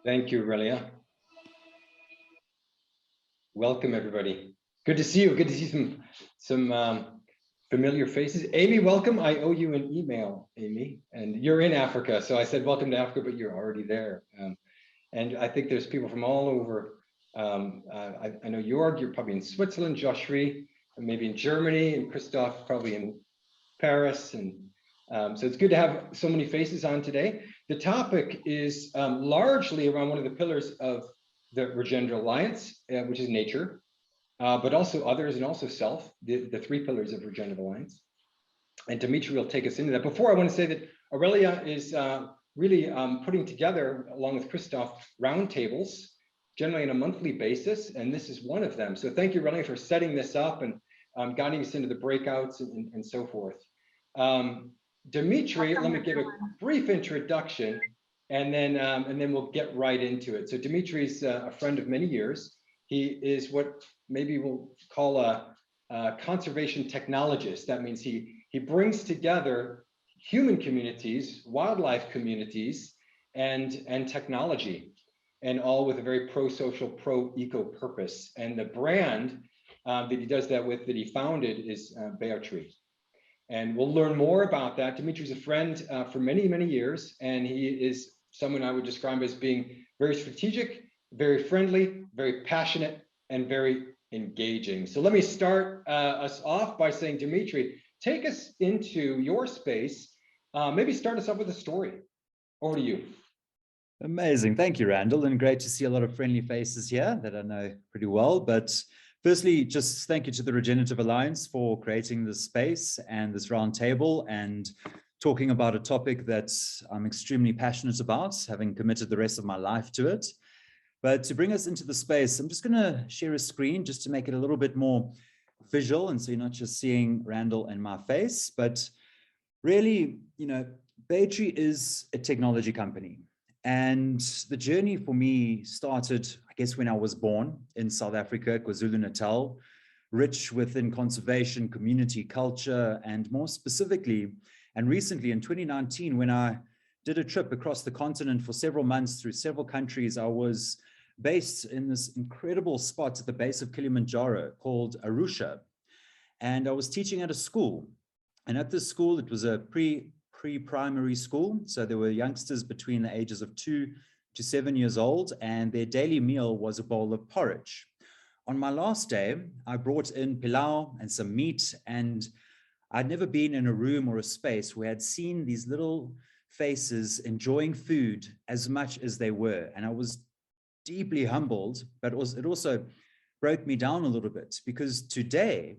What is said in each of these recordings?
Thank you, Aurelia. Welcome, everybody. Good to see you. Good to see some familiar faces. Amy, welcome. I owe you an email, Amy, and you're in Africa. So I said, welcome to Africa, but you're already there. And I think there's people from all over. I know you're probably in Switzerland, Joshua, and maybe in Germany, and Christophe probably in Paris. And so it's good to have so many faces on today. The topic is largely around one of the pillars of the Regenerative Alliance, which is nature, but also others and also self, the three pillars of Regenerative Alliance. And Dimitri will take us into that. Before, I want to say that Aurelia is really putting together, along with Christophe, roundtables, generally on a monthly basis, and this is one of them. So thank you, Aurelia, for setting this up and guiding us into the breakouts and so forth. Dimitri, let me give a brief introduction, and then we'll get right into it. So Dimitri's a friend of many years. He is what maybe we'll call a conservation technologist. That means he brings together human communities, wildlife communities, and technology, and all with a very pro-social, pro-eco purpose. And the brand that he does that with, that he founded, is Bear Tree. And we'll learn more about that. Dimitri's a friend for many, many years, and he is someone I would describe as being very strategic, very friendly, very passionate, and very engaging. So let me start us off by saying, Dimitri, take us into your space. Maybe start us off with a story. Over to you. Amazing. Thank you, Randall. And great to see a lot of friendly faces here that I know pretty well. But firstly, just thank you to the Regenerative Alliance for creating this space and this roundtable and talking about a topic that I'm extremely passionate about, having committed the rest of my life to it. But to bring us into the space, I'm just going to share a screen just to make it a little bit more visual. And so you're not just seeing Randall and my face, but really, Baytree is a technology company. And the journey for me started, I guess, when I was born in South Africa, KwaZulu-Natal, rich within conservation, community, culture, and more specifically, and recently in 2019, when I did a trip across the continent for several months through several countries, I was based in this incredible spot at the base of Kilimanjaro called Arusha. And I was teaching at a school. And at this school, it was a pre-primary school. So there were youngsters between the ages of 2 to 7 years old, and their daily meal was a bowl of porridge. On my last day, I brought in pilau and some meat, and I'd never been in a room or a space where I'd seen these little faces enjoying food as much as they were. And I was deeply humbled, but it also broke me down a little bit, because today,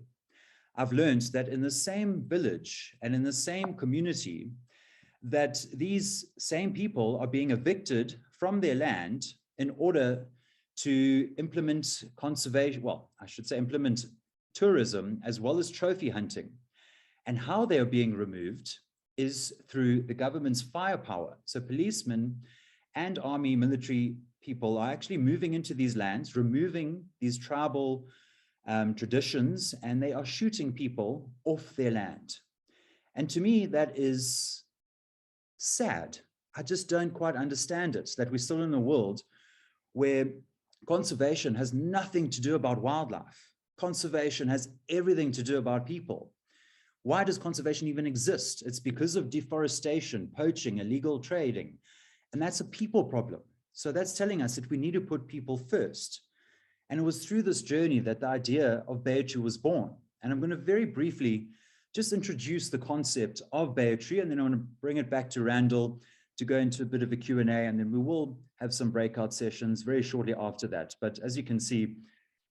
I've learned that in the same village and in the same community, that these same people are being evicted from their land in order to implement conservation, well, I should say implement tourism as well as trophy hunting. And how they are being removed is through the government's firepower. So policemen and army military people are actually moving into these lands, removing these tribal traditions, and they are shooting people off their land. And to me, that is sad. I just don't quite understand it, that we're still in a world where conservation has nothing to do about wildlife. Conservation has everything to do about people. Why does conservation even exist? It's because of deforestation, poaching, illegal trading, and that's a people problem. So that's telling us that we need to put people first. And it was through this journey that the idea of Baytree was born. And I'm going to very briefly just introduce the concept of Baytree, and then I want to bring it back to Randall to go into a bit of a Q&A, and then we will have some breakout sessions very shortly after that. But as you can see,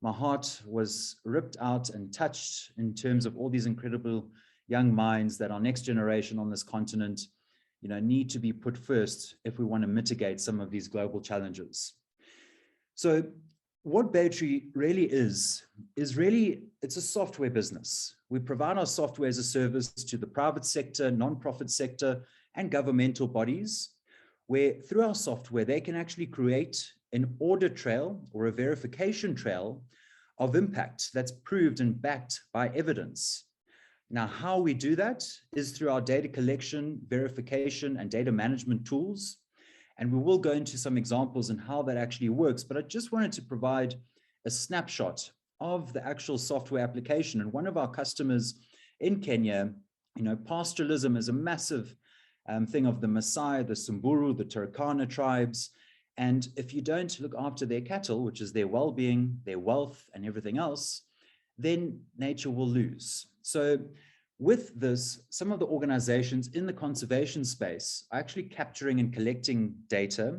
my heart was ripped out and touched in terms of all these incredible young minds that our next generation on this continent, need to be put first if we want to mitigate some of these global challenges. So what Baytree really is really, it's a software business. We provide our software as a service to the private sector, non-profit sector, and governmental bodies, where through our software, they can actually create an audit trail or a verification trail of impact that's proved and backed by evidence. Now, how we do that is through our data collection, verification, and data management tools. And we will go into some examples and how that actually works. But I just wanted to provide a snapshot of the actual software application. And one of our customers in Kenya, pastoralism is a massive thing of the Maasai, the Samburu, the Turkana tribes. And if you don't look after their cattle, which is their well-being, their wealth, and everything else, then nature will lose. So with this, some of the organizations in the conservation space are actually capturing and collecting data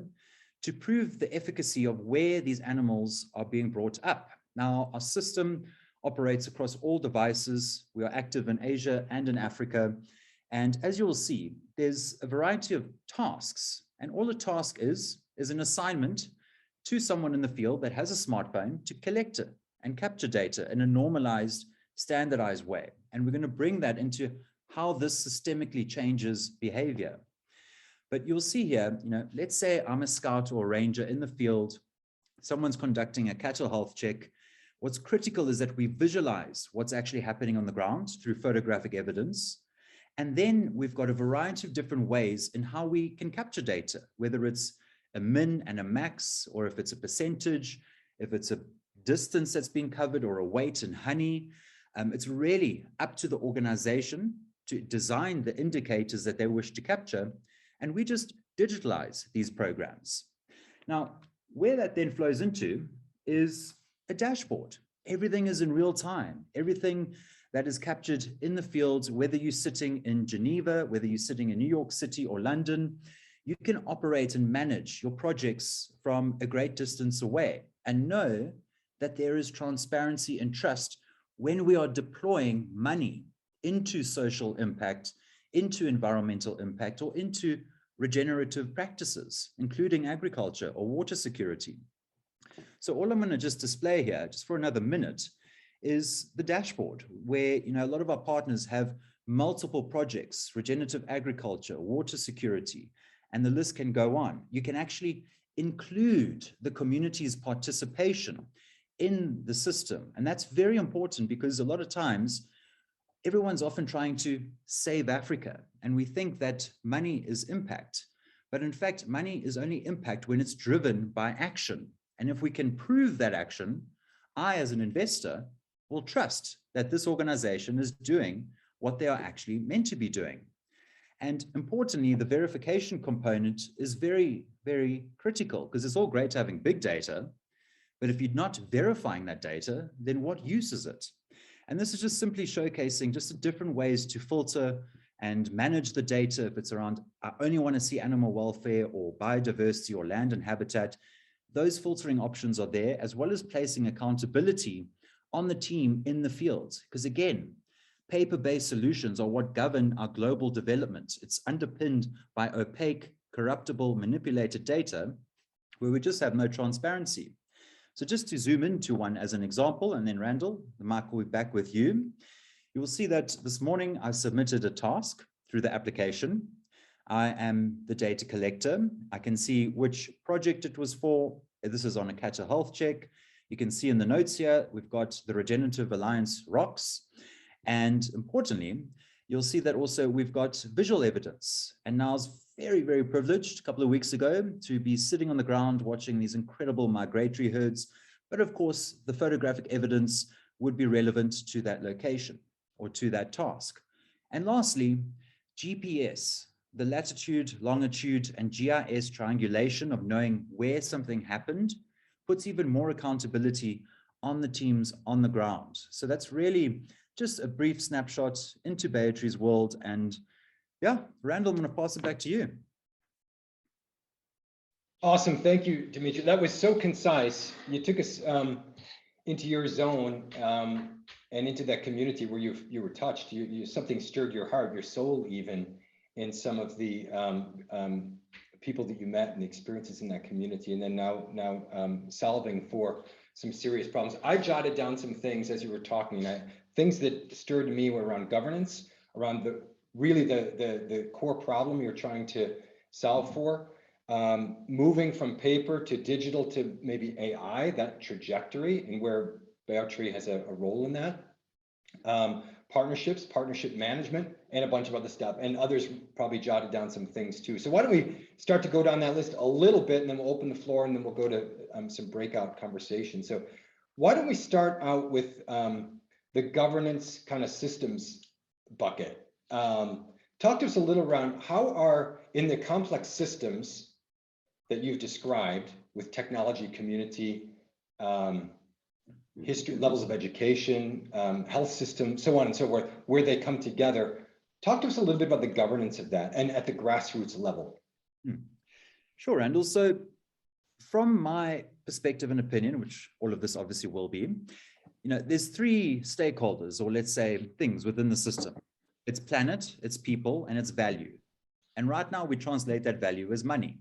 to prove the efficacy of where these animals are being brought up. Now, our system operates across all devices. We are active in Asia and in Africa. And as you will see, there's a variety of tasks. And all a task is an assignment to someone in the field that has a smartphone to collect it and capture data in a normalized, standardized way. And we're going to bring that into how this systemically changes behavior. But you'll see here, let's say I'm a scout or a ranger in the field, someone's conducting a cattle health check. What's critical is that we visualize what's actually happening on the ground through photographic evidence. And then we've got a variety of different ways in how we can capture data, whether it's a min and a max, or if it's a percentage, if it's a distance that's being covered, or a weight in honey. It's really up to the organization to design the indicators that they wish to capture, and we just digitalize these programs. Now, where that then flows into is a dashboard. Everything is in real time. Everything that is captured in the fields, whether you're sitting in Geneva, whether you're sitting in New York City or London, you can operate and manage your projects from a great distance away and know that there is transparency and trust when we are deploying money into social impact, into environmental impact, or into regenerative practices, including agriculture or water security. So all I'm going to just display here, just for another minute, is the dashboard where, a lot of our partners have multiple projects, regenerative agriculture, water security, and the list can go on. You can actually include the community's participation in the system. And that's very important because a lot of times everyone's often trying to save Africa, and we think that money is impact. But in fact, money is only impact when it's driven by action. And if we can prove that action, I, as an investor, will trust that this organization is doing what they are actually meant to be doing. And importantly, the verification component is very, very critical, because it's all great having big data, but if you're not verifying that data, then what use is it? And this is just simply showcasing just the different ways to filter and manage the data. If it's around, I only want to see animal welfare or biodiversity or land and habitat, those filtering options are there, as well as placing accountability on the team in the field. Because again, paper-based solutions are what govern our global development. It's underpinned by opaque, corruptible, manipulated data where we just have no transparency. So just to zoom into one as an example, and then Randall, the mic will be back with you. You will see that this morning I submitted a task through the application. I am the data collector. I can see which project it was for. This is on a cattle health check. You can see in the notes here, we've got the Regenerative Alliance rocks. And importantly, you'll see that also we've got visual evidence. And now it's very, very privileged a couple of weeks ago to be sitting on the ground watching these incredible migratory herds. But of course, the photographic evidence would be relevant to that location or to that task. And lastly, GPS, the latitude, longitude, and GIS triangulation of knowing where something happened puts even more accountability on the teams on the ground. So that's really just a brief snapshot into Bay Tree's world. And yeah, Randall, I'm going to pass it back to you. Awesome. Thank you, Dimitri. That was so concise. You took us into your zone and into that community where you were touched. Something stirred your heart, your soul, even in some of the people that you met and the experiences in that community. And then now solving for some serious problems. I jotted down some things as you were talking. Things that stirred me were around governance, around the core problem you're trying to solve for, moving from paper to digital to maybe AI, that trajectory, and where Tree has a role in that. Partnerships, partnership management, and a bunch of other stuff. And others probably jotted down some things too. So why don't we start to go down that list a little bit, and then we'll open the floor, and then we'll go to some breakout conversations. So why don't we start out with the governance kind of systems bucket. Talk to us a little around how are, in the complex systems that you've described with technology, community, history, levels of education, health system, so on and so forth, where they come together. Talk to us a little bit about the governance of that and at the grassroots level. Sure, Randall. So from my perspective and opinion, which all of this obviously will be, there's three stakeholders, or let's say things within the system. It's planet, it's people, and it's value. And right now we translate that value as money.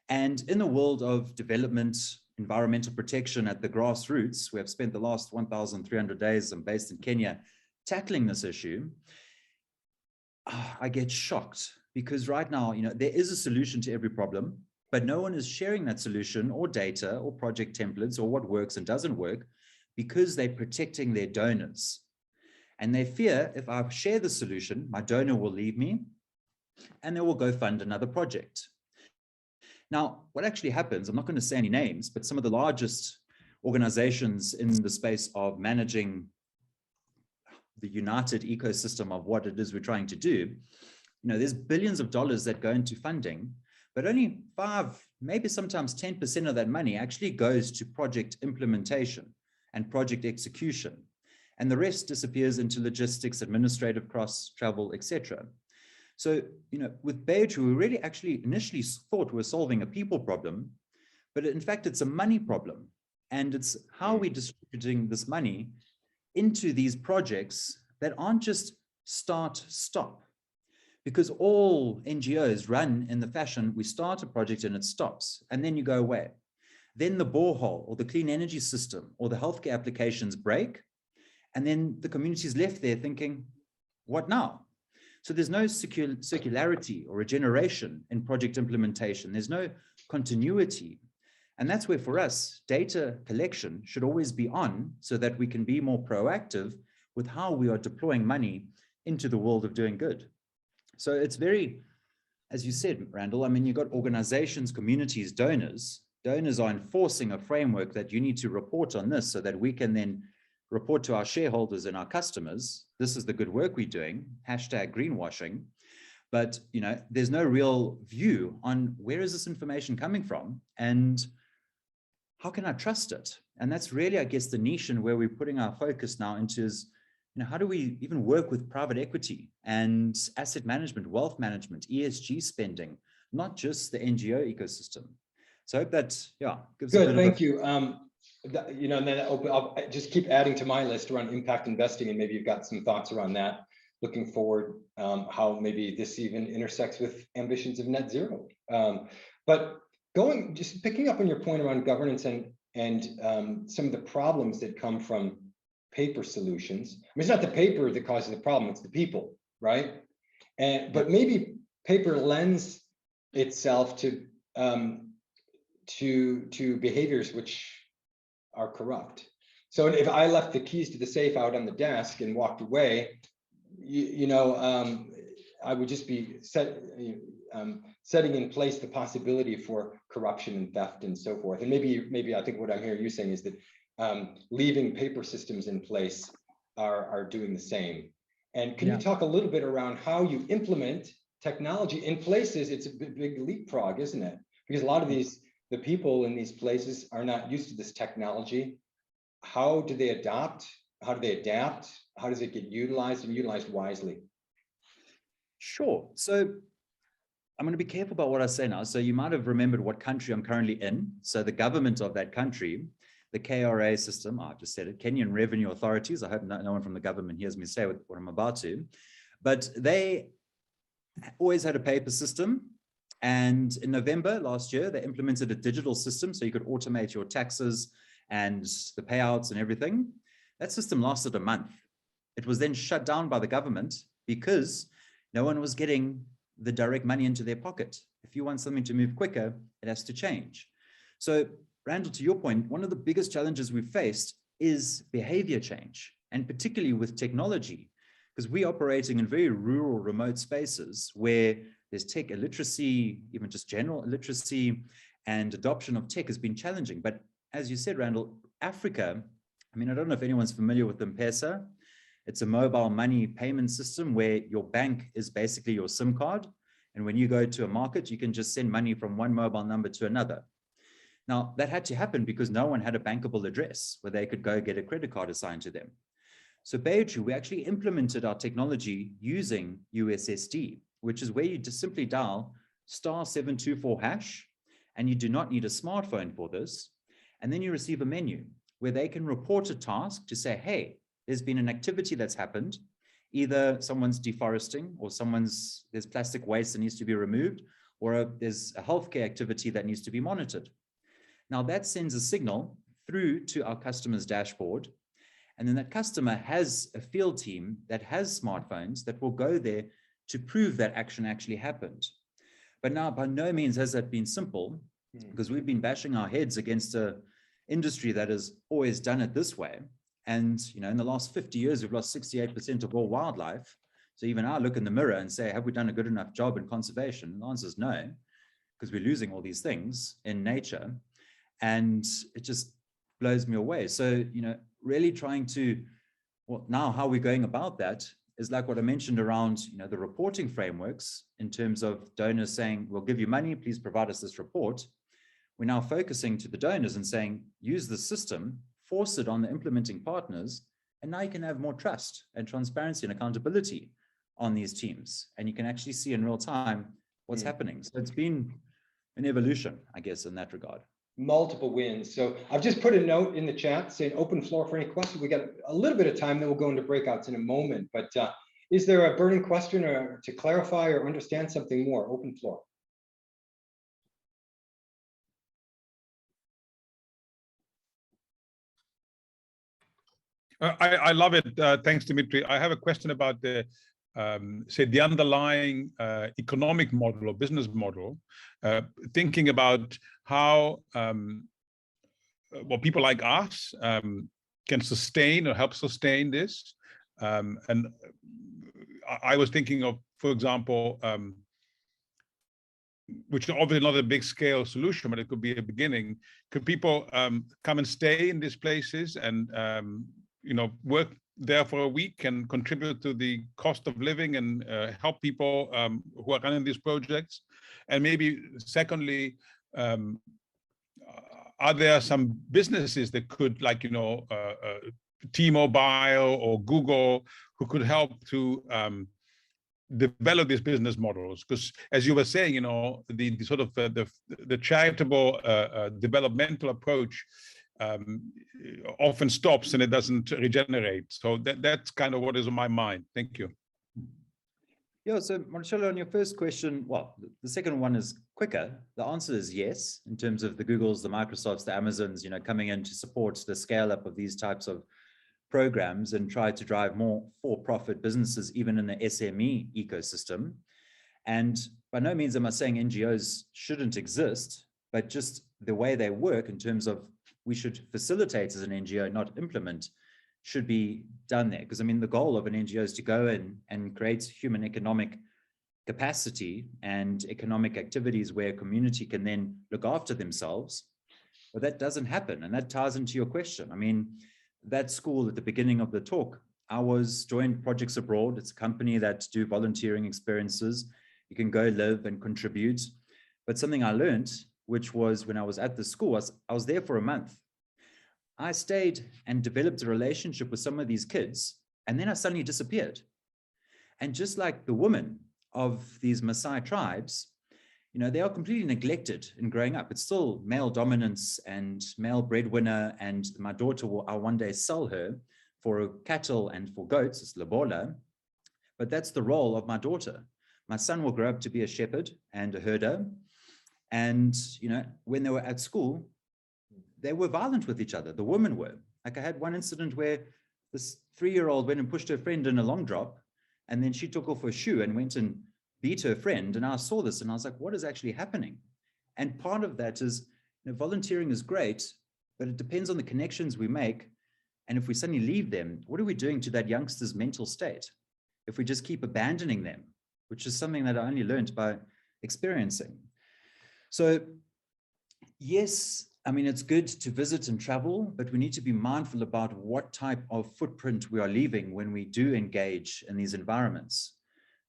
And in the world of development, environmental protection at the grassroots, we have spent the last 1,300 days, I'm based in Kenya, tackling this issue. I get shocked because right now, there is a solution to every problem, but no one is sharing that solution or data or project templates or what works and doesn't work because they're protecting their donors. And they fear if I share the solution, my donor will leave me and they will go fund another project. Now, what actually happens, I'm not going to say any names, but some of the largest organizations in the space of managing the united ecosystem of what it is we're trying to do, there's billions of dollars that go into funding, but only 5, maybe sometimes 10% of that money actually goes to project implementation and project execution. And the rest disappears into logistics, administrative costs, travel, etc. So, with Beju, we really actually initially thought we were solving a people problem, but in fact, it's a money problem. And it's how we're distributing this money into these projects that aren't just start, stop. Because all NGOs run in the fashion, we start a project and it stops, and then you go away. Then the borehole or the clean energy system or the healthcare applications break, and then the community is left there thinking, what now? So there's no circularity or regeneration in project implementation. There's no continuity. And that's where, for us, data collection should always be on so that we can be more proactive with how we are deploying money into the world of doing good. So it's very, as you said, Randall, I mean, you've got organizations, communities, donors. Donors are enforcing a framework that you need to report on this so that we can then report to our shareholders and our customers, this is the good work we're doing, #greenwashing. But, there's no real view on where is this information coming from and how can I trust it? And that's really, I guess, the niche and where we're putting our focus now into is, how do we even work with private equity and asset management, wealth management, ESG spending, not just the NGO ecosystem. So I hope that, gives Good, a bit thank of you. And then I'll just keep adding to my list around impact investing, and maybe you've got some thoughts around that. Looking forward, how maybe this even intersects with ambitions of net zero. But just picking up on your point around governance and some of the problems that come from paper solutions. I mean, it's not the paper that causes the problem; it's the people, right? But maybe paper lends itself to behaviors which are corrupt. So if I left the keys to the safe out on the desk and walked away, I would just be setting in place the possibility for corruption and theft and so forth. And maybe I think what I'm hearing you saying is that leaving paper systems in place are doing the same. And can you talk a little bit around how you implement technology in places? It's a big leapfrog, isn't it? Because a lot of the people in these places are not used to this technology. How do they adopt? How do they adapt? How does it get utilized and utilized wisely? Sure. So I'm going to be careful about what I say now. So you might have remembered what country I'm currently in. So the government of that country, the KRA system, I've just said it, Kenyan Revenue Authorities. I hope no one from the government hears me say what I'm about to, but they always had a paper system. And in November last year, they implemented a digital system so you could automate your taxes and the payouts and everything. That system lasted a month. It was then shut down by the government because no one was getting the direct money into their pocket. If you want something to move quicker, it has to change. So, Randall, to your point, one of the biggest challenges we've faced is behavior change, and particularly with technology, because we're operating in very rural, remote spaces where there's tech illiteracy, even just general illiteracy, and adoption of tech has been challenging. But as you said, Randall, Africa, I mean, I don't know if anyone's familiar with M-Pesa. It's a mobile money payment system where your bank is basically your SIM card. And when you go to a market, you can just send money from one mobile number to another. Now, that had to happen because no one had a bankable address where they could go get a credit card assigned to them. So Beju, we actually implemented our technology using USSD, which is where you just simply dial *724#, and you do not need a smartphone for this. And then you receive a menu where they can report a task to say, hey, there's been an activity that's happened. Either someone's deforesting or there's plastic waste that needs to be removed, or there's a healthcare activity that needs to be monitored. Now that sends a signal through to our customer's dashboard. And then that customer has a field team that has smartphones that will go there to prove that action actually happened. But now by no means has that been simple, because we've been bashing our heads against an industry that has always done it this way. And in the last 50 years, we've lost 68% of all wildlife. So even I look in the mirror and say, have we done a good enough job in conservation? The answer is no, because we're losing all these things in nature. And it just blows me away. So, really trying to, now how we're going about that is like what I mentioned around, the reporting frameworks in terms of donors saying, we'll give you money, please provide us this report. We're now focusing to the donors and saying, use the system, force it on the implementing partners, and now you can have more trust and transparency and accountability. on these teams, and you can actually see in real time what's Mm. happening. So it's been an evolution, I guess, in that regard. Multiple wins. So I've just put a note in the chat saying open floor for any questions. We got a little bit of time, then we'll go into breakouts in a moment. But is there a burning question or to clarify or understand something more? Open floor. I love it. Thanks, Dimitri. I have a question about the, say, the underlying economic model or business model, thinking about how well, people like us can sustain or help sustain this. And I was thinking of, for example, which is obviously not a big scale solution, but it could be a beginning. Could people come and stay in these places and work there for a week and contribute to the cost of living and help people who are running these projects? And maybe secondly, are there some businesses that could, like, T-Mobile or Google, who could help to develop these business models? Because as you were saying, the sort of the charitable developmental approach often stops and it doesn't regenerate. So that's kind of what is on my mind. Thank you. Yeah, so Marcelo, on your first question, well, the second one is quicker. The answer is yes, in terms of the Googles, the Microsofts, the Amazons, coming in to support the scale up of these types of programs and try to drive more for-profit businesses, even in the SME ecosystem. And by no means am I saying NGOs shouldn't exist, but just the way they work in terms of we should facilitate as an NGO, not implement, should be done there. Because I mean, the goal of an NGO is to go in and create human economic capacity and economic activities where a community can then look after themselves. But that doesn't happen. And that ties into your question. I mean, that school at the beginning of the talk, I joined Projects Abroad. It's a company that do volunteering experiences. You can go live and contribute. But something I learned, which was when I was at the school, I was there for a month. I stayed and developed a relationship with some of these kids, and then I suddenly disappeared. And just like the women of these Maasai tribes, they are completely neglected in growing up. It's still male dominance and male breadwinner, and my daughter I'll one day sell her for cattle and for goats, it's lobola, but that's the role of my daughter. My son will grow up to be a shepherd and a herder, and when they were at school, they were violent with each other. The women were. Like I had one incident where this 3-year-old went and pushed her friend in a long drop, and then she took off her shoe and went and beat her friend. And I saw this and I was like, what is actually happening? And part of that is, volunteering is great, but it depends on the connections we make. And if we suddenly leave them, what are we doing to that youngster's mental state? If we just keep abandoning them, which is something that I only learned by experiencing. So yes, I mean, it's good to visit and travel, but we need to be mindful about what type of footprint we are leaving when we do engage in these environments.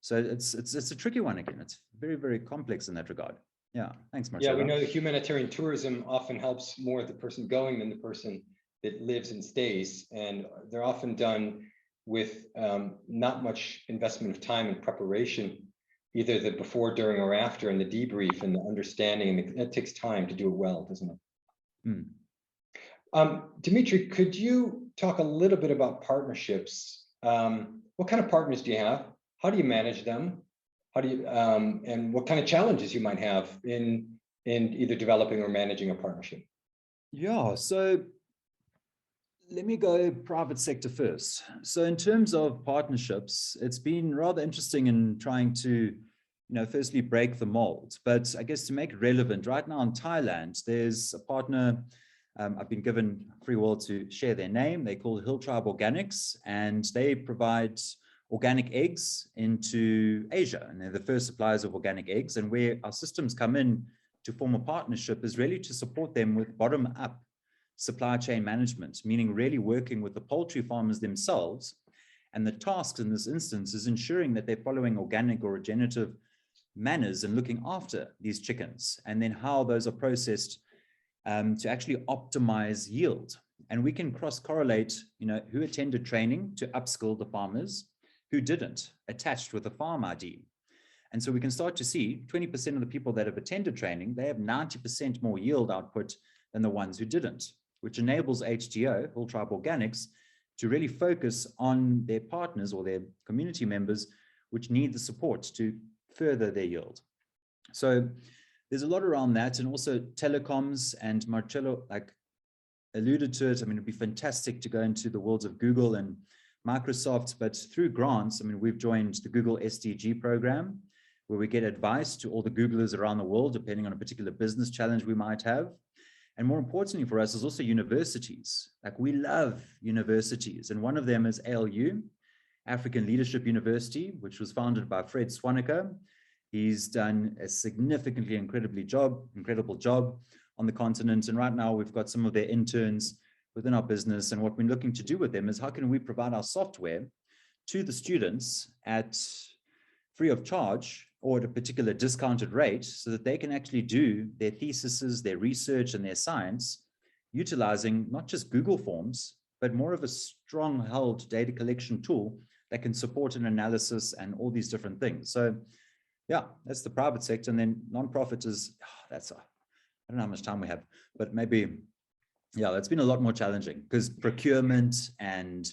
So it's a tricky one again. It's very, very complex in that regard. Yeah, thanks, Marcelo. Yeah, we know that humanitarian tourism often helps more the person going than the person that lives and stays. And they're often done with not much investment of time and preparation, either the before, during, or after, and the debrief and the understanding. And it takes time to do it well, doesn't it? Dimitri, could you talk a little bit about partnerships? What kind of partners do you have? How do you manage them? How do you and what kind of challenges you might have in either developing or managing a partnership? Yeah, so let me go private sector first. So in terms of partnerships, it's been rather interesting in trying to, firstly break the mold, but I guess to make it relevant, right now in Thailand, there's a partner, I've been given free will to share their name. They're called Hill Tribe Organics, and they provide organic eggs into Asia. And they're the first suppliers of organic eggs. And where our systems come in to form a partnership is really to support them with bottom-up supply chain management, meaning really working with the poultry farmers themselves. And the task in this instance is ensuring that they're following organic or regenerative manners and looking after these chickens, and then how those are processed to actually optimize yield. And we can cross-correlate, who attended training to upskill the farmers, who didn't, attached with a farm ID. And so we can start to see 20% of the people that have attended training, they have 90% more yield output than the ones who didn't, which enables HTO, Whole Tribe Organics, to really focus on their partners or their community members, which need the support to further their yield. So there's a lot around that, and also telecoms, and Marcello alluded to it. I mean, it'd be fantastic to go into the worlds of Google and Microsoft, but through grants, I mean, we've joined the Google SDG program, where we get advice to all the Googlers around the world, depending on a particular business challenge we might have. And more importantly for us is also universities. Like, we love universities, and one of them is ALU, African Leadership University, which was founded by Fred Swaneker. He's done a significantly incredible job on the continent. And right now we've got some of their interns within our business. And what we're looking to do with them is, how can we provide our software to the students at free of charge or at a particular discounted rate, so that they can actually do their theses, their research, and their science utilizing not just Google Forms, but more of a strong held data collection tool that can support an analysis and all these different things. So yeah, that's the private sector. And then nonprofit is, I don't know how much time we have, but maybe, yeah, that's been a lot more challenging, because procurement and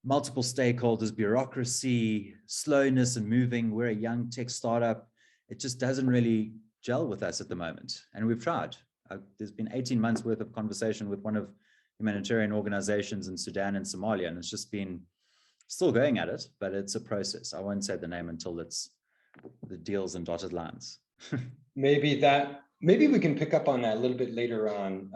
multiple stakeholders, bureaucracy, slowness and moving. We're a young tech startup. It just doesn't really gel with us at the moment. And we've tried. There's been 18 months worth of conversation with one of humanitarian organizations in Sudan and Somalia, and it's just been still going at it, but it's a process. I won't say the name until it's the deals and dotted lines. Maybe we can pick up on that a little bit later on.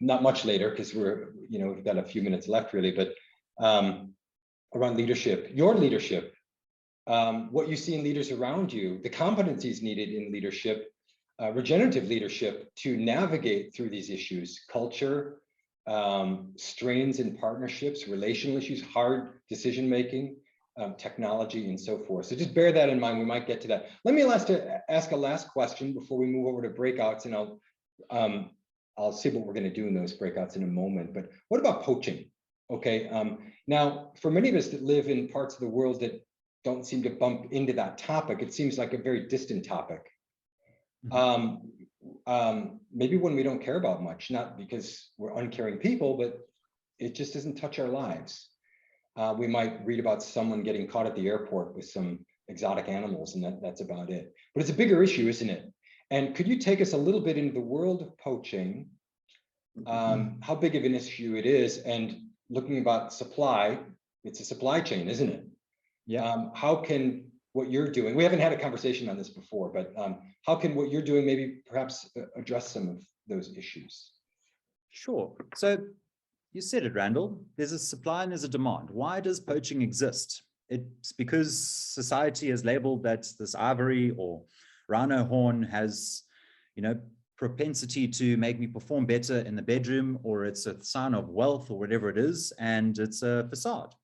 Not much later, because we've got a few minutes left really, but around leadership, your leadership, what you see in leaders around you, the competencies needed in leadership, regenerative leadership, to navigate through these issues, culture, strains in partnerships, relational issues, hard decision-making, technology, and so forth. So just bear that in mind. We might get to that. Let me ask a last question before we move over to breakouts, and I'll see what we're going to do in those breakouts in a moment. But what about poaching? Okay. Now, for many of us that live in parts of the world that don't seem to bump into that topic, it seems like a very distant topic. Maybe when we don't care about much, not because we're uncaring people, but it just doesn't touch our lives. We might read about someone getting caught at the airport with some exotic animals, and that's about it. But it's a bigger issue, isn't it? And could you take us a little bit into the world of poaching, how big of an issue it is, and looking about supply? It's a supply chain, isn't it? Yeah. How can what you're doing, we haven't had a conversation on this before, but how can what you're doing maybe perhaps address some of those issues? Sure. So you said it, Randall. There's a supply and there's a demand. Why does poaching exist? It's because society has labeled that this ivory or rhino horn has, propensity to make me perform better in the bedroom, or it's a sign of wealth or whatever it is, and it's a facade.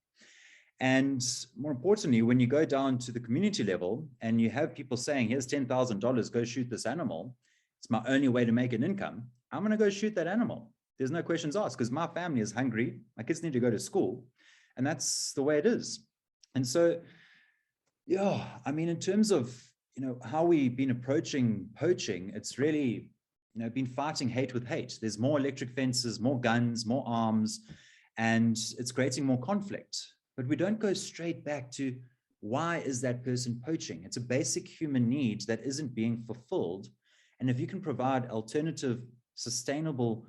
And more importantly, when you go down to the community level and you have people saying, here's $10,000, go shoot this animal, it's my only way to make an income, I'm going to go shoot that animal. There's no questions asked, because my family is hungry, my kids need to go to school, and that's the way it is. And so, yeah, I mean, in terms of, how we've been approaching poaching, it's really, been fighting hate with hate. There's more electric fences, more guns, more arms, and it's creating more conflict. But we don't go straight back to, why is that person poaching? It's a basic human need that isn't being fulfilled. And if you can provide alternative, sustainable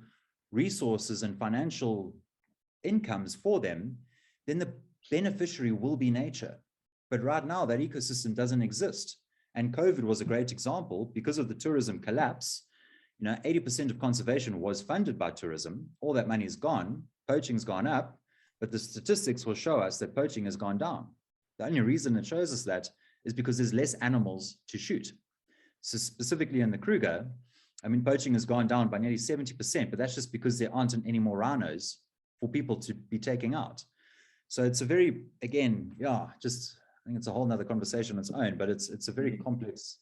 resources and financial incomes for them, then the beneficiary will be nature. But right now, that ecosystem doesn't exist. And COVID was a great example. Because of the tourism collapse, 80% of conservation was funded by tourism. All that money is gone. Poaching's gone up. But the statistics will show us that poaching has gone down. The only reason it shows us that is because there's less animals to shoot. So specifically in the Kruger, poaching has gone down by nearly 70%, but that's just because there aren't any more rhinos for people to be taking out. So it's a very, again, I think it's a whole nother conversation on its own, but it's a very complex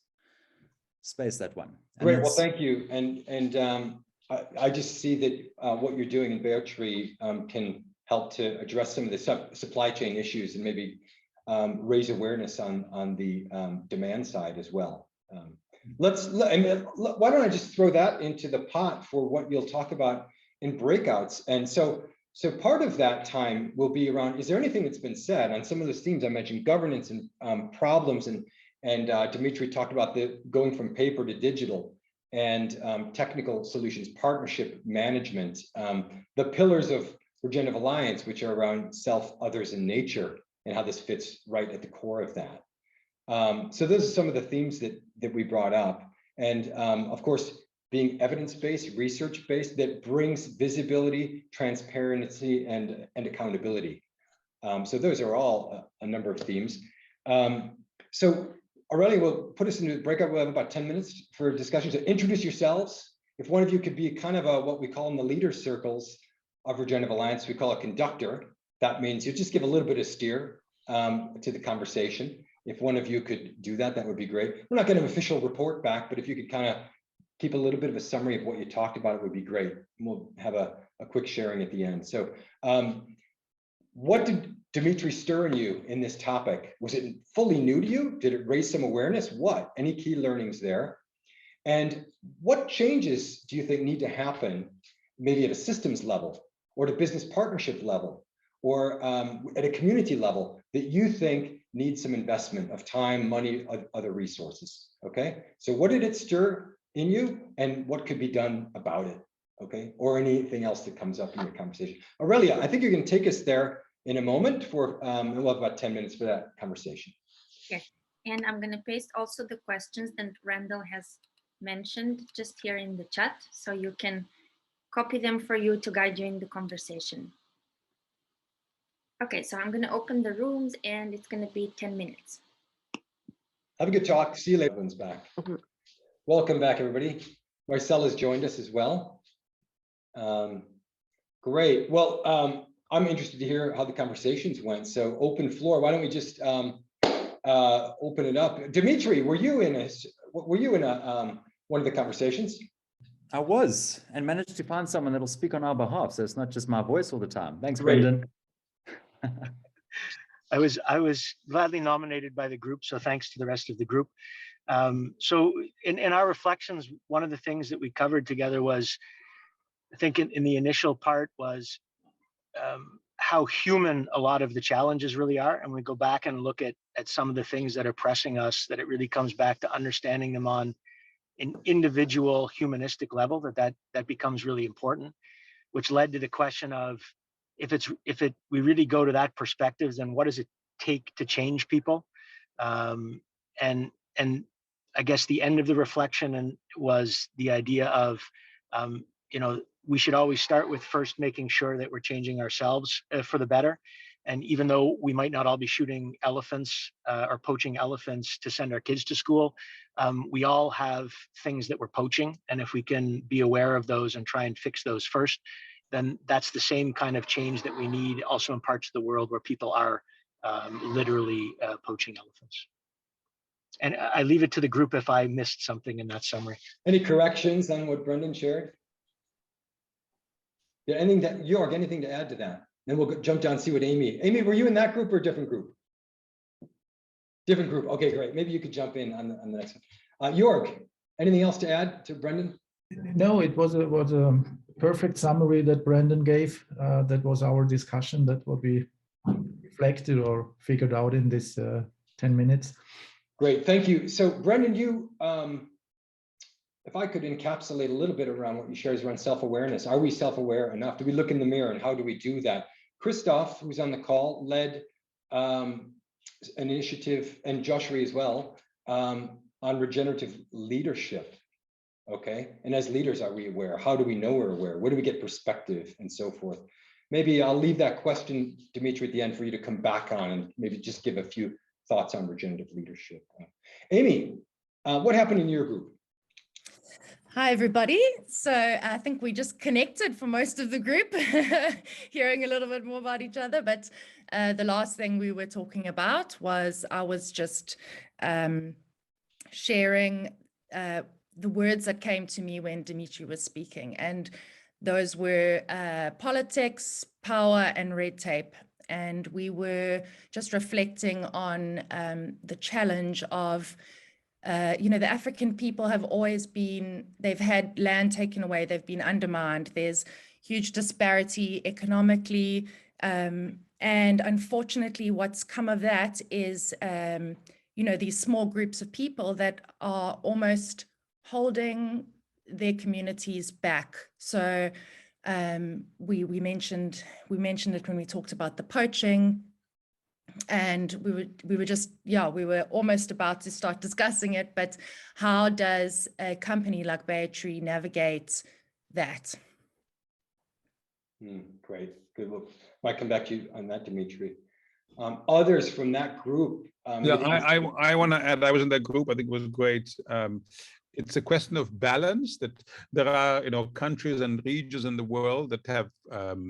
space, that one. And great, well, thank you. And I just see that what you're doing in Bear Tree can help to address some of the supply chain issues, and maybe raise awareness on the demand side as well. Why don't I just throw that into the pot for what you'll talk about in breakouts? And so part of that time will be around, is there anything that's been said on some of those themes? I mentioned governance and problems, and Dimitri talked about the going from paper to digital, and technical solutions, partnership management, the pillars of Regenerative Alliance, which are around self, others, and nature, and how this fits right at the core of that. So those are some of the themes that we brought up. And of course, being evidence-based, research-based, that brings visibility, transparency, and accountability. So those are all a number of themes. So Aurelia will put us into the breakout. We'll have about 10 minutes for discussion. So introduce yourselves. If one of you could be kind of what we call in the leader circles of Regenerative Alliance, we call a conductor. That means you just give a little bit of steer to the conversation. If one of you could do that, that would be great. We're not going to have an official report back, but if you could kind of keep a little bit of a summary of what you talked about, it would be great. And we'll have a quick sharing at the end. So what did Dimitri stir in you in this topic? Was it fully new to you? Did it raise some awareness? What? Any key learnings there? And what changes do you think need to happen, maybe at a systems level, or at a business partnership level, or at a community level, that you think needs some investment of time, money, other resources? Okay, so what did it stir in you, and what could be done about it? Okay, or anything else that comes up in your conversation. Aurelia, I think you're going to take us there in a moment for, and we'll have about 10 minutes for that conversation. Yes, and I'm going to paste also the questions that Randall has mentioned just here in the chat, so you can copy them for you to guide you in the conversation. Okay, so I'm going to open the rooms, and it's going to be 10 minutes. Have a good talk. See you later. Everyone's back. Welcome back, everybody. Marcel has joined us as well. Great. Well, I'm interested to hear how the conversations went. So open floor. Why don't we just open it up? Dimitri, were you in one of the conversations? I was, and managed to find someone that'll speak on our behalf, so it's not just my voice all the time. Thanks, Great. Brendan. I was gladly nominated by the group, so thanks to the rest of the group. So in our reflections, one of the things that we covered together was, I think in the initial part was how human a lot of the challenges really are. And we go back and look at some of the things that are pressing us, that it really comes back to understanding them on an individual humanistic level, that becomes really important, which led to the question of, we really go to that perspective, then what does it take to change people? And I guess the end of the reflection was the idea of, we should always start with first making sure that we're changing ourselves for the better. And even though we might not all be shooting elephants or poaching elephants to send our kids to school, we all have things that we're poaching. And if we can be aware of those and try and fix those first, then that's the same kind of change that we need also in parts of the world where people are literally poaching elephants. And I leave it to the group if I missed something in that summary. Any corrections on what Brendan shared? Yeah, anything to add to that? Then we'll jump down and see what Amy, were you in that group or a different group? Different group. Okay, great. Maybe you could jump in on the next one. Jörg, anything else to add to Brendan? No, it was a perfect summary that Brendan gave. That was our discussion. That what we reflected or figured out in this 10 minutes. Great, thank you. So Brendan, you, if I could encapsulate a little bit around what you shared around self-awareness. Are we self-aware enough? Do we look in the mirror, and how do we do that? Christoph, who's on the call, led an initiative, and Joshua as well, on regenerative leadership. Okay, and as leaders, are we aware? How do we know we're aware? Where do we get perspective, and so forth? Maybe I'll leave that question, Dimitri, at the end for you to come back on and maybe just give a few thoughts on regenerative leadership. Amy, what happened in your group? Hi, everybody. So I think we just connected for most of the group, hearing a little bit more about each other. But the last thing we were talking about was I was just sharing the words that came to me when Dimitri was speaking. And those were politics, power, and red tape. and we were just reflecting on the challenge of the African people have always been, they've had land taken away, they've been undermined. There's huge disparity economically. And unfortunately, what's come of that is, these small groups of people that are almost holding their communities back. So we mentioned it when we talked about the poaching. And we were almost about to start discussing it, but how does a company like Bay Tree navigate that? Great, good. Well, might come back to you on that, Dimitri. Others from that group. I want to add, I was in that group, I think it was great. It's a question of balance, that there are, countries and regions in the world that have,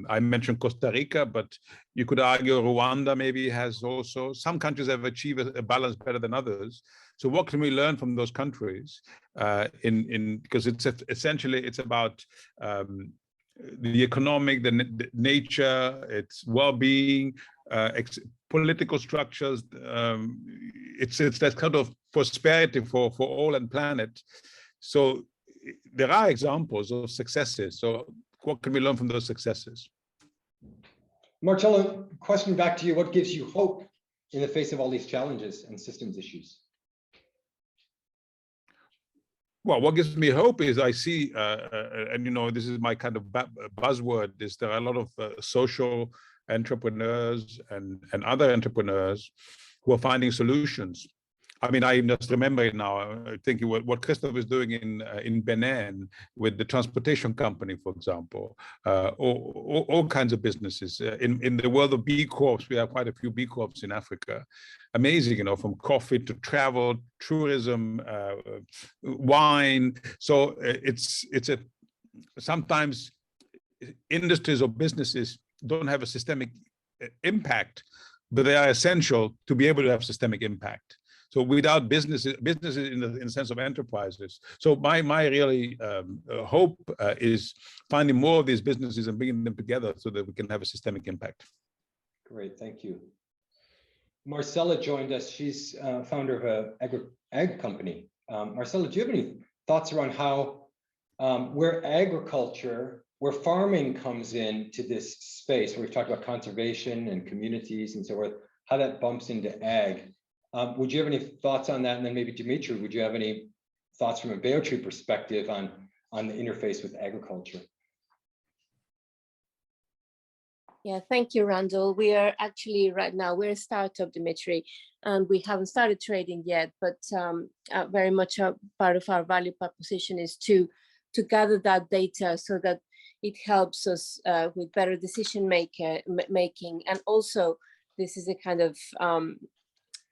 I mentioned Costa Rica, but you could argue Rwanda maybe has also, some countries have achieved a balance better than others. So what can we learn from those countries because it's essentially, it's about the economic, the nature, its well-being, political structures. It's that kind of prosperity for all and planet. So there are examples of successes. So what can we learn from those successes? Marcello, question back to you. What gives you hope in the face of all these challenges and systems issues? Well, what gives me hope is I see, and this is my kind of buzzword, is there are a lot of social entrepreneurs and other entrepreneurs who are finding solutions. I mean, I just remember it now, thinking what Christophe is doing in Benin with the transportation company, for example, all kinds of businesses. In the world of B Corps, we have quite a few B Corps in Africa. Amazing, from coffee to travel, tourism, wine. So sometimes industries or businesses don't have a systemic impact, but they are essential to be able to have systemic impact. So without businesses in the sense of enterprises. So my really hope is finding more of these businesses and bringing them together so that we can have a systemic impact. Great, thank you. Marcella joined us. She's founder of an ag company. Marcella, do you have any thoughts around how, where farming comes into this space, where we've talked about conservation and communities and so forth, how that bumps into ag? Would you have any thoughts on that? And then maybe Dimitri, would you have any thoughts from a Bay Tree perspective on the interface with agriculture? Yeah, thank you, Randall. We are actually right now, we're a startup, Dimitri, and we haven't started trading yet, but very much a part of our value proposition is to gather that data so that it helps us with better decision making. And also, this is a kind of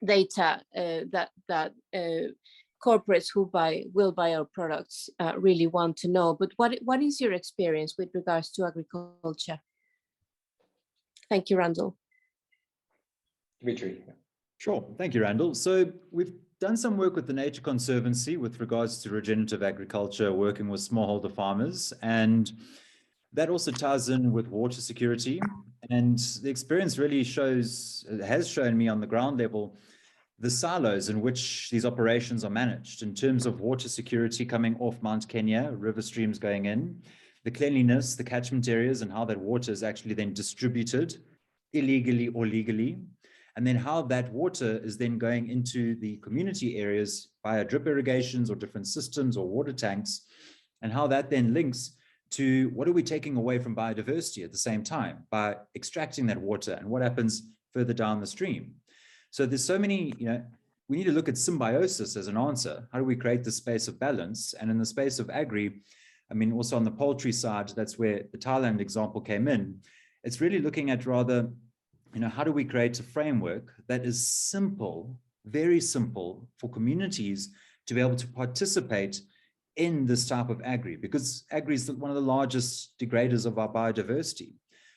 data that corporates who will buy our products really want to know. But what is your experience with regards to agriculture? Thank you, Randall. Dimitri. Sure, thank you, Randall. So we've done some work with the Nature Conservancy with regards to regenerative agriculture, working with smallholder farmers, and that also ties in with water security. And the experience really has shown me on the ground level the silos in which these operations are managed in terms of water security coming off Mount Kenya, river streams going in, the cleanliness, the catchment areas, and how that water is actually then distributed illegally or legally, and then how that water is then going into the community areas via drip irrigations or different systems or water tanks, and how that then links to what are we taking away from biodiversity at the same time by extracting that water, and what happens further down the stream. So there's so many, we need to look at symbiosis as an answer. How do we create the space of balance? And in the space of agri, I mean, also on the poultry side, that's where the Thailand example came in. It's really looking at rather, how do we create a framework that is simple, very simple for communities to be able to participate in this type of agri, because agri is one of the largest degraders of our biodiversity.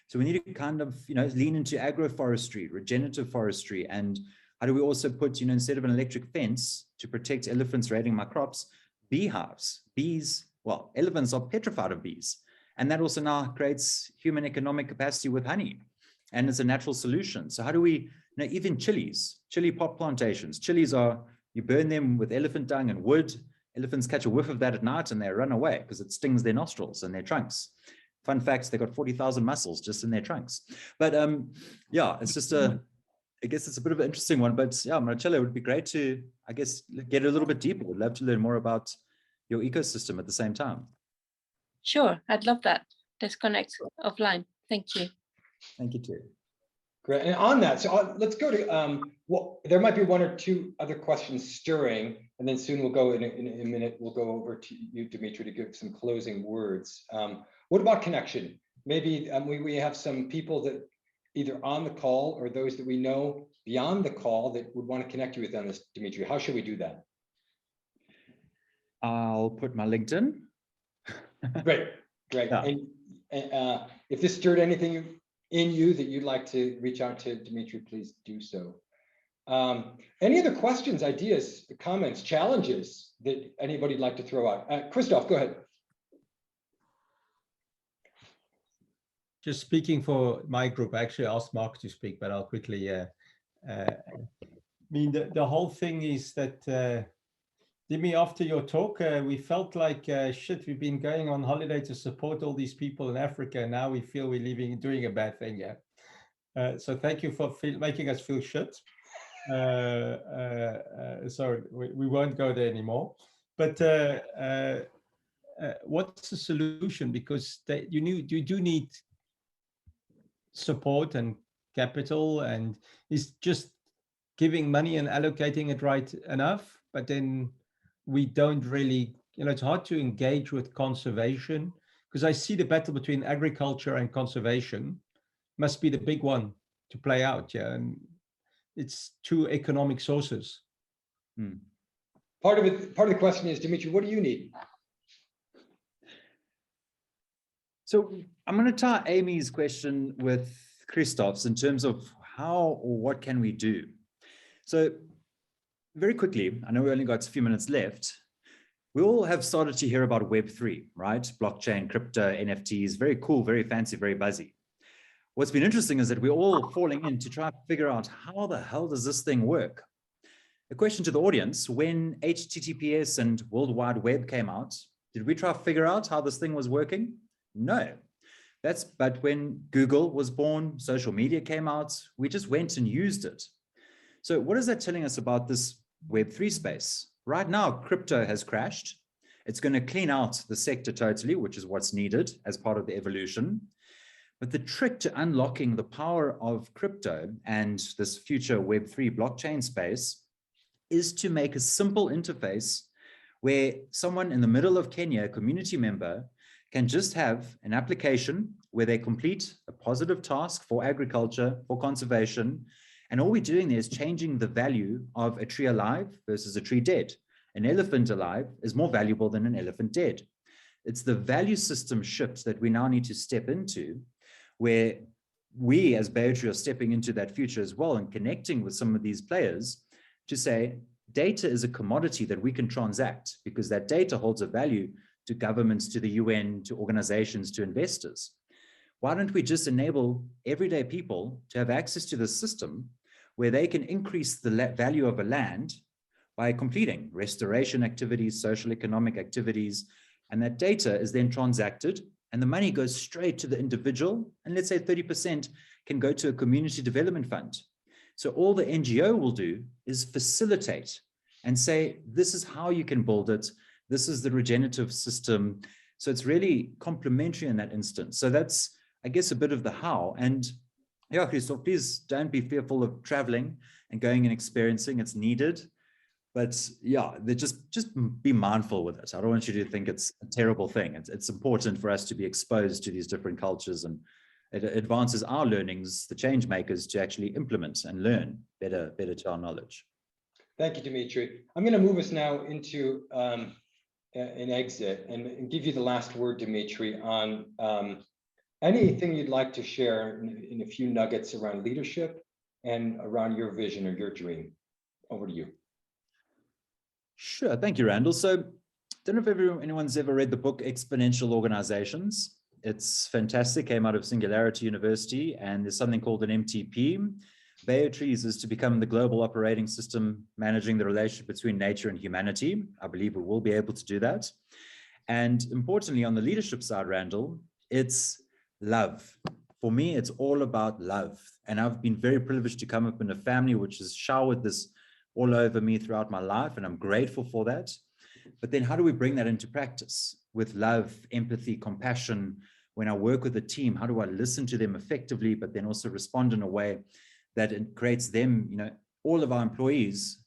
So we need to kind of, lean into agroforestry, regenerative forestry, and how do we also put, instead of an electric fence to protect elephants raiding my crops, beehives, bees. Well, elephants are petrified of bees. And that also now creates human economic capacity with honey. and it's a natural solution. So how do we, even chilies, chili pot plantations, chilies are, you burn them with elephant dung and wood. Elephants catch a whiff of that at night and they run away because it stings their nostrils and their trunks. Fun facts, they got 40,000 muscles just in their trunks. But yeah, it's just I guess it's a bit of an interesting one, but yeah, Marcella, it would be great to, I guess, get a little bit deeper. We'd love to learn more about your ecosystem at the same time. Sure, I'd love that. Let's connect offline. Thank you. Thank you too. Great. And on that, so let's go to, well, there might be one or two other questions stirring, and then soon we'll go in a minute, we'll go over to you, Dimitri, to give some closing words. What about connection? Maybe we have some people that either on the call or those that we know beyond the call that would want to connect you with on this, Dimitri. How should we do that? I'll put my LinkedIn. Great. Yeah. And if this stirred anything in you that you'd like to reach out to Dimitri, please do so. Any other questions, ideas, comments, challenges that anybody'd like to throw out? Christoph, go ahead. Just speaking for my group, I actually asked Mark to speak, but I'll quickly, I mean, the whole thing is that, Dimi, after your talk, we felt like, shit, we've been going on holiday to support all these people in Africa. And now we feel we're doing a bad thing, yeah. So thank you for making us feel shit. Sorry, we won't go there anymore. But what's the solution? Because you do need support and capital, and it's just giving money and allocating it right enough, but then we don't really, it's hard to engage with conservation, because I see the battle between agriculture and conservation must be the big one to play out, yeah, and it's two economic sources. Part of the question is, Dimitri, what do you need? So I'm going to tie Amy's question with Christoph's in terms of how or what can we do. So very quickly, I know we only got a few minutes left. We all have started to hear about Web3, right? Blockchain, crypto, NFTs, very cool, very fancy, very buzzy. What's been interesting is that we're all falling in to try to figure out how the hell does this thing work? A question to the audience, when HTTPS and World Wide Web came out, did we try to figure out how this thing was working? No. But when Google was born, social media came out, we just went and used it. So what is that telling us about this Web3 space? Right now, crypto has crashed. It's going to clean out the sector totally, which is what's needed as part of the evolution. But the trick to unlocking the power of crypto and this future Web3 blockchain space is to make a simple interface where someone in the middle of Kenya, a community member, can just have an application where they complete a positive task for agriculture, for conservation, and all we're doing there is changing the value of a tree alive versus a tree dead. An elephant alive is more valuable than an elephant dead. It's the value system shift that we now need to step into, where we as Baytree are stepping into that future as well and connecting with some of these players to say data is a commodity that we can transact because that data holds a value to governments, to the UN, to organizations, to investors. Why don't we just enable everyday people to have access to the system where they can increase the value of a land by completing restoration activities, social economic activities, and that data is then transacted and the money goes straight to the individual, and let's say 30% can go to a community development fund. So all the NGO will do is facilitate and say, this is how you can build it. This is the regenerative system. So it's really complementary in that instance. So that's, I guess, a bit of the how. And yeah, Christoph, please don't be fearful of traveling and going and experiencing. It's needed. But yeah, just be mindful with it. I don't want you to think it's a terrible thing. It's important for us to be exposed to these different cultures, and it advances our learnings, the change makers, to actually implement and learn better to our knowledge. Thank you, Dimitri. I'm going to move us now into an exit and give you the last word, Dimitri, on anything you'd like to share in a few nuggets around leadership and around your vision or your dream. Over to you. Sure. Thank you, Randall. So I don't know if anyone's ever read the book Exponential Organizations. It's fantastic, came out of Singularity University, and there's something called an MTP. Beatrice is to become the global operating system managing the relationship between nature and humanity. I believe we will be able to do that. And importantly, on the leadership side, Randall, it's love. For me, it's all about love. And I've been very privileged to come up in a family which has showered this all over me throughout my life, and I'm grateful for that. But then how do we bring that into practice with love, empathy, compassion? When I work with a team, how do I listen to them effectively, but then also respond in a way that it creates them, all of our employees,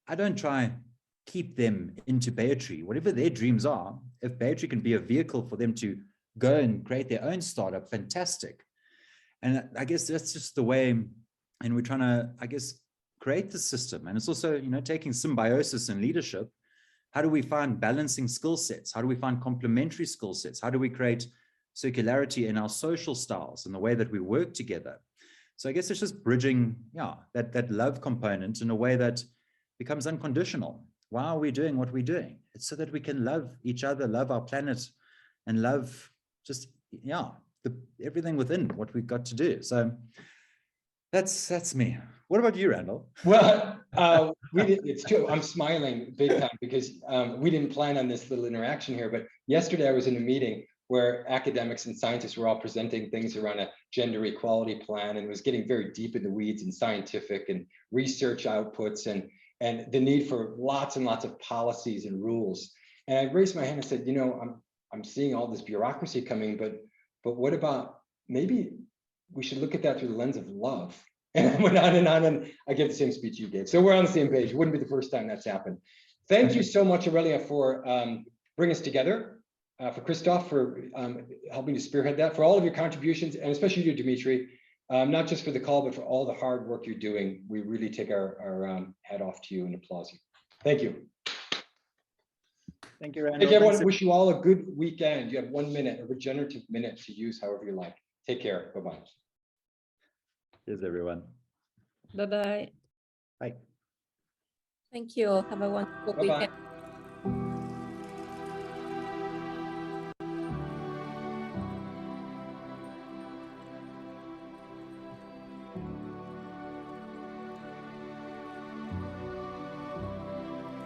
I don't try keep them into Baytree. Whatever their dreams are, if Baytree can be a vehicle for them to go and create their own startup, fantastic. And I guess that's just the way, and we're trying to, create the system. And it's also, taking symbiosis and leadership. How do we find balancing skill sets? How do we find complementary skill sets? How do we create circularity in our social styles and the way that we work together? So I guess it's just bridging, that love component in a way that becomes unconditional. Why are we doing what we're doing? It's so that we can love each other, love our planet, and love just, everything within what we've got to do. So that's me. What about you, Randall? Well, it's true. I'm smiling big time because we didn't plan on this little interaction here, but yesterday I was in a meeting where academics and scientists were all presenting things around a gender equality plan, and it was getting very deep in the weeds and scientific and research outputs and the need for lots and lots of policies and rules. And I raised my hand and said, I'm seeing all this bureaucracy coming, but what about maybe we should look at that through the lens of love? And I went on, and I gave the same speech you gave. So we're on the same page. It wouldn't be the first time that's happened. Thank you so much, Aurelia, for bringing us together, for Christoph, for helping to spearhead that, for all of your contributions, and especially you, Dimitri, not just for the call, but for all the hard work you're doing. We really take our hat off to you and applaud you. Thank you. Thank you, Randall. Thank you, everyone. Wish you all a good weekend. You have 1 minute, a regenerative minute to use however you like. Take care. Bye-bye. Cheers, everyone. Bye-bye. Bye. Thank you all. Have a wonderful Bye-bye. weekend.